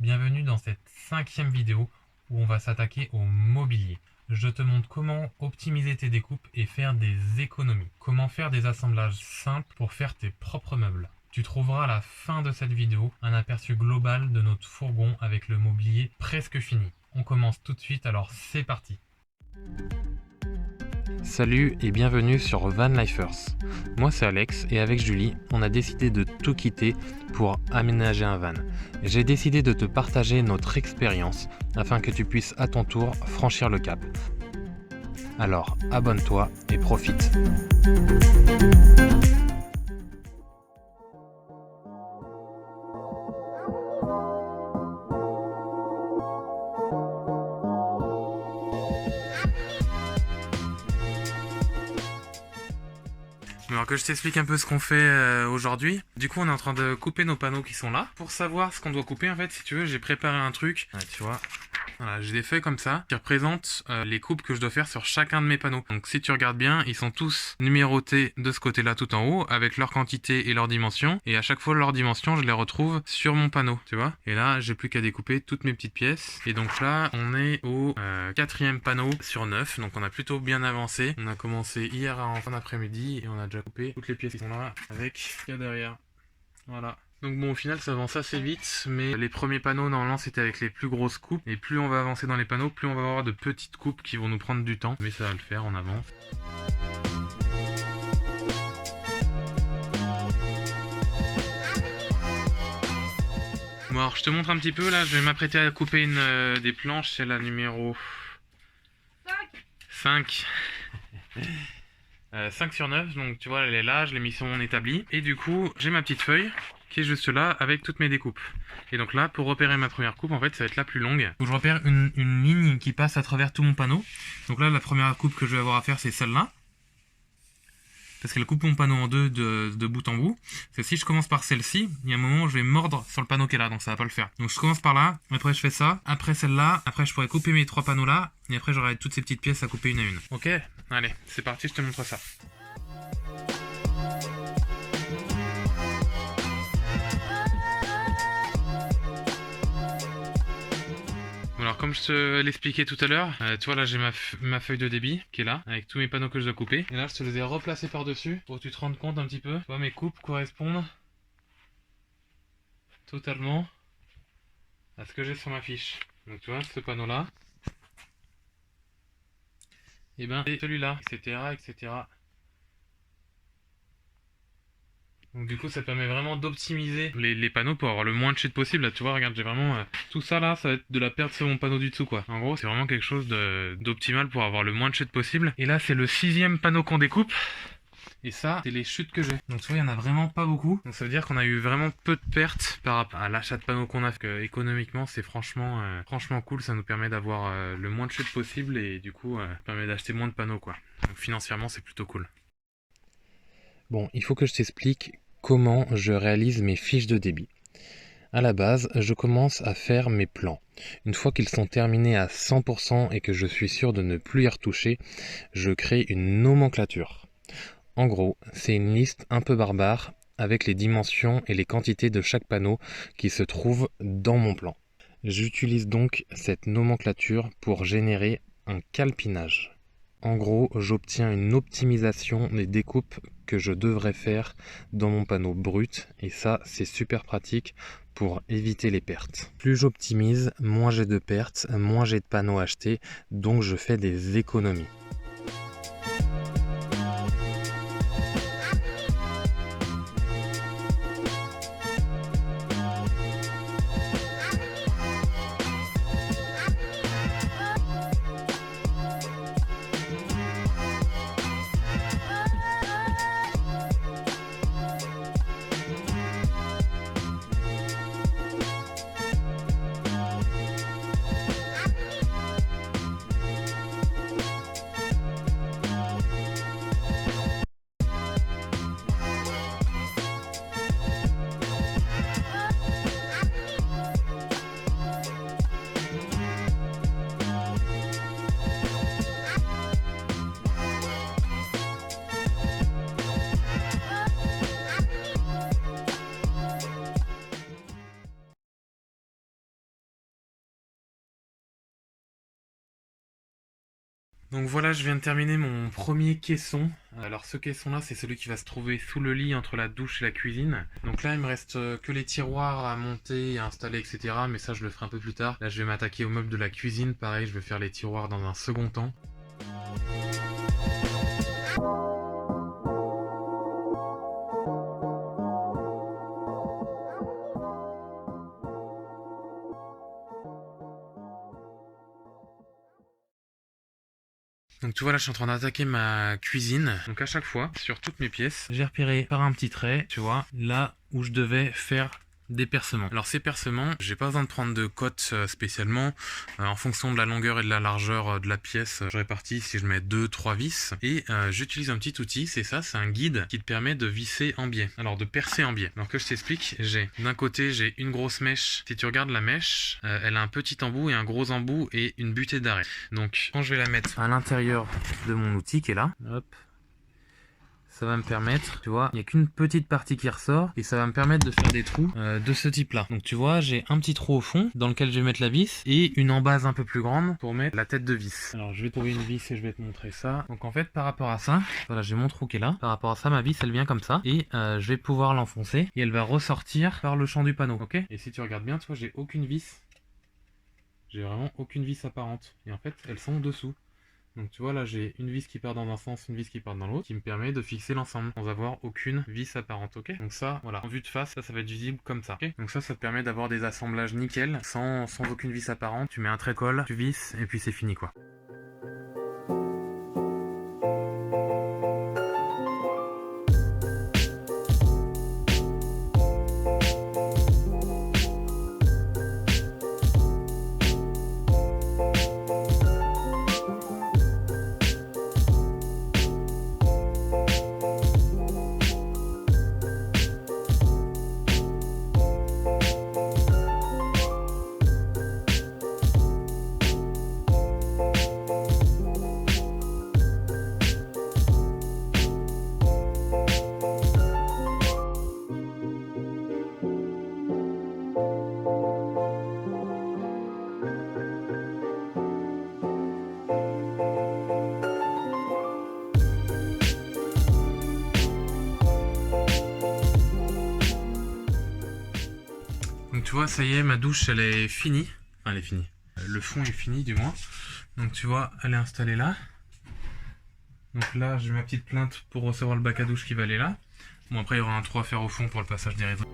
Bienvenue dans cette 5e vidéo où on va s'attaquer au mobilier. Je te montre comment optimiser tes découpes et faire des économies. Comment faire des assemblages simples pour faire tes propres meubles. Tu trouveras à la fin de cette vidéo un aperçu global de notre fourgon avec le mobilier presque fini. On commence tout de suite, alors c'est parti. Salut et bienvenue sur Van Lifers. Moi c'est Alex et avec Julie, on a décidé de tout quitter pour aménager un van. J'ai décidé de te partager notre expérience afin que tu puisses à ton tour franchir le cap. Alors abonne-toi et profite. Alors que je t'explique un peu ce qu'on fait aujourd'hui. Du coup on est en train de couper nos panneaux qui sont là. Pour savoir ce qu'on doit couper en fait, si tu veux, j'ai préparé un truc. Ouais, tu vois, voilà, j'ai des feuilles comme ça qui représentent les coupes que je dois faire sur chacun de mes panneaux. Donc si tu regardes bien, ils sont tous numérotés de ce côté-là tout en haut avec leur quantité et leur dimension. Et à chaque fois leur dimension, je les retrouve sur mon panneau, tu vois. Et là, j'ai plus qu'à découper toutes mes petites pièces. Et donc là, on est au 4e panneau sur 9. Donc on a plutôt bien avancé. On a commencé hier en fin d'après-midi et on a déjà coupé toutes les pièces qui sont là avec ce qu'il y a derrière. Voilà. Donc bon, au final ça avance assez vite, mais les premiers panneaux normalement c'était avec les plus grosses coupes, et plus on va avancer dans les panneaux, plus on va avoir de petites coupes qui vont nous prendre du temps, mais ça va le faire, on avance. Bon alors je te montre un petit peu là, je vais m'apprêter à couper des planches, c'est la numéro 5. 5 sur 9, donc tu vois elle est là, je l'ai mis sur mon établi, et du coup j'ai ma petite feuille qui est juste là avec toutes mes découpes. Et donc là, pour repérer ma première coupe, en fait, ça va être la plus longue. Donc je repère une ligne qui passe à travers tout mon panneau. Donc là, la première coupe que je vais avoir à faire, c'est celle-là. Parce qu'elle coupe mon panneau en deux de bout en bout. Parce que si je commence par celle-ci, il y a un moment où je vais mordre sur le panneau qui est là, donc ça va pas le faire. Donc je commence par là, après je fais ça, après celle-là, après je pourrais couper mes 3 panneaux là, et après j'aurai toutes ces petites pièces à couper une à une. Ok, allez, c'est parti, je te montre ça. Alors comme je te l'expliquais tout à l'heure, tu vois là j'ai ma feuille de débit qui est là, avec tous mes panneaux que je dois couper. Et là je te les ai replacés par-dessus pour que tu te rendes compte un petit peu. Tu vois mes coupes correspondent totalement à ce que j'ai sur ma fiche. Donc tu vois ce panneau là, et ben c'est celui-là, etc. etc. Donc du coup ça permet vraiment d'optimiser les panneaux pour avoir le moins de chute possible. Là tu vois, regarde, j'ai vraiment tout ça là, ça va être de la perte sur mon panneau du dessous quoi. En gros c'est vraiment quelque chose d'optimal pour avoir le moins de chute possible. Et là c'est le 6e panneau qu'on découpe. Et ça c'est les chutes que j'ai. Donc tu vois il y en a vraiment pas beaucoup. Donc ça veut dire qu'on a eu vraiment peu de pertes par rapport à l'achat de panneaux qu'on a. Que, économiquement c'est franchement cool, ça nous permet d'avoir le moins de chute possible. Et du coup ça permet d'acheter moins de panneaux quoi. Donc financièrement c'est plutôt cool. Bon, il faut que je t'explique comment je réalise mes fiches de débit. À la base, je commence à faire mes plans. Une fois qu'ils sont terminés à 100% et que je suis sûr de ne plus y retoucher, je crée une nomenclature. En gros, c'est une liste un peu barbare avec les dimensions et les quantités de chaque panneau qui se trouvent dans mon plan. J'utilise donc cette nomenclature pour générer un calpinage. En gros, j'obtiens une optimisation des découpes que je devrais faire dans mon panneau brut, et ça c'est super pratique pour éviter les pertes. Plus j'optimise, moins j'ai de pertes, moins j'ai de panneaux achetés, donc je fais des économies. Donc voilà, je viens de terminer mon premier caisson. Alors ce caisson-là, c'est celui qui va se trouver sous le lit entre la douche et la cuisine. Donc là, il me reste que les tiroirs à monter, à installer, etc. Mais ça, je le ferai un peu plus tard. Là, je vais m'attaquer aux meubles de la cuisine. Pareil, je vais faire les tiroirs dans un second temps. Donc tu vois là je suis en train d'attaquer ma cuisine. Donc à chaque fois, sur toutes mes pièces, j'ai repéré par un petit trait, tu vois, là où je devais faire des percements. Alors ces percements, j'ai pas besoin de prendre de cote spécialement. En fonction de la longueur et de la largeur de la pièce, je répartis si je mets 2-3 vis. Et j'utilise un petit outil, c'est ça, c'est un guide qui te permet de visser en biais. Alors de percer en biais. Alors que je t'explique, d'un côté j'ai une grosse mèche. Si tu regardes la mèche, elle a un petit embout et un gros embout et une butée d'arrêt. Donc quand je vais la mettre à l'intérieur de mon outil qui est là, hop, ça va me permettre, tu vois, il n'y a qu'une petite partie qui ressort et ça va me permettre de faire des trous de ce type là. Donc tu vois, j'ai un petit trou au fond dans lequel je vais mettre la vis et une en base un peu plus grande pour mettre la tête de vis. Alors je vais trouver une vis et je vais te montrer ça. Donc en fait par rapport à ça, voilà, j'ai mon trou qui est là. Par rapport à ça, ma vis elle vient comme ça et je vais pouvoir l'enfoncer et elle va ressortir par le champ du panneau, ok? Et si tu regardes bien, tu vois, j'ai aucune vis. J'ai vraiment aucune vis apparente. Et en fait, elles sont dessous. Donc tu vois là j'ai une vis qui part dans un sens, une vis qui part dans l'autre, qui me permet de fixer l'ensemble sans avoir aucune vis apparente, ok? Donc ça, voilà, en vue de face, ça va être visible comme ça, ok? Donc ça te permet d'avoir des assemblages nickel, sans aucune vis apparente. Tu mets un trait de colle, tu visses, et puis c'est fini quoi. Donc tu vois, ça y est, ma douche elle est finie. Enfin elle est finie. Le fond est fini du moins. Donc tu vois, elle est installée là. Donc là, j'ai ma petite plainte pour recevoir le bac à douche qui va aller là. Bon après il y aura un trou à faire au fond pour le passage des raisins.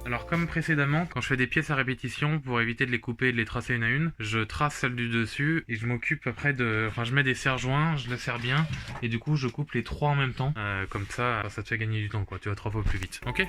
Alors comme précédemment, quand je fais des pièces à répétition, pour éviter de les couper et de les tracer une à une, je trace celle du dessus et je m'occupe après de... Enfin je mets des serre-joints, je les serre bien et du coup je coupe les trois en même temps. Comme ça te fait gagner du temps quoi, tu vas 3 fois plus vite. Ok ?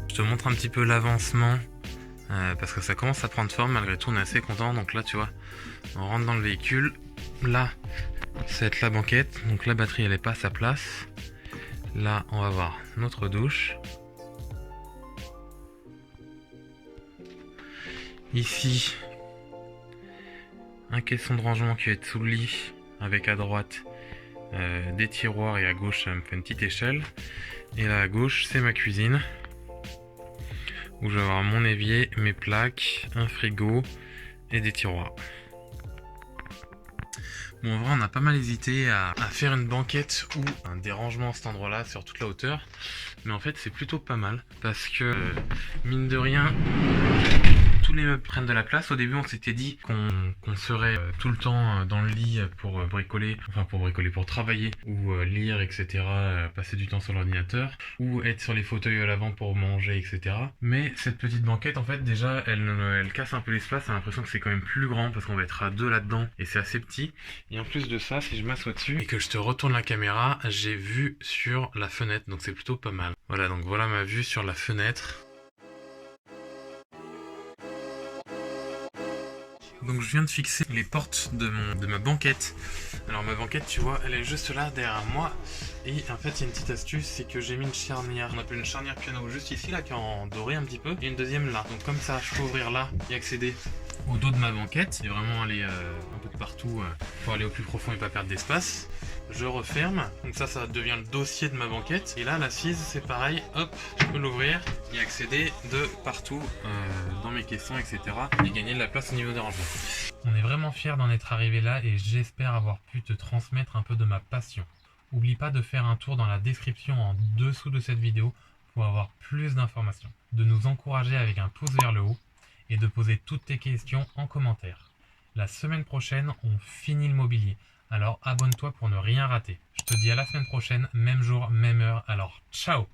Je te montre un petit peu l'avancement parce que ça commence à prendre forme. Malgré tout on est assez content. Donc là tu vois, on rentre dans le véhicule. Là ça va être la banquette. Donc la batterie elle est pas à sa place. Là on va voir notre douche. Ici un caisson de rangement qui va être sous le lit avec à droite des tiroirs et à gauche ça me fait une petite échelle. Et là à gauche c'est ma cuisine, où je vais avoir mon évier, mes plaques, un frigo et des tiroirs. Bon, en vrai, on a pas mal hésité à faire une banquette ou un dérangement à cet endroit-là sur toute la hauteur. Mais en fait, c'est plutôt pas mal parce que, mine de rien, tous les meubles prennent de la place. Au début, on s'était dit qu'on serait tout le temps dans le lit pour bricoler, pour travailler ou lire, etc. Passer du temps sur l'ordinateur ou être sur les fauteuils à l'avant pour manger, etc. Mais cette petite banquette, en fait, déjà, elle casse un peu l'espace. J'ai l'impression que c'est quand même plus grand parce qu'on va être à deux là-dedans et c'est assez petit. Et en plus de ça, si je m'assois dessus et que je te retourne la caméra, j'ai vue sur la fenêtre, donc c'est plutôt pas mal. Voilà, donc voilà ma vue sur la fenêtre. Donc je viens de fixer les portes de ma banquette. Alors ma banquette, tu vois, elle est juste là derrière moi. Et en fait, il y a une petite astuce, c'est que j'ai mis une charnière. On appelle une charnière piano juste ici, là, qui est en doré un petit peu. Et une deuxième là. Donc comme ça, je peux ouvrir là et accéder au dos de ma banquette. Et vraiment aller un peu de partout pour aller au plus profond et pas perdre d'espace. Je referme, donc ça devient le dossier de ma banquette. Et là, l'assise, c'est pareil, hop, je peux l'ouvrir et accéder de partout dans mes caissons, etc. Et gagner de la place au niveau des rangements. On est vraiment fiers d'en être arrivé là et j'espère avoir pu te transmettre un peu de ma passion. N'oublie pas de faire un tour dans la description en dessous de cette vidéo pour avoir plus d'informations, de nous encourager avec un pouce vers le haut et de poser toutes tes questions en commentaire. La semaine prochaine, on finit le mobilier. Alors abonne-toi pour ne rien rater. Je te dis à la semaine prochaine, même jour, même heure. Alors ciao!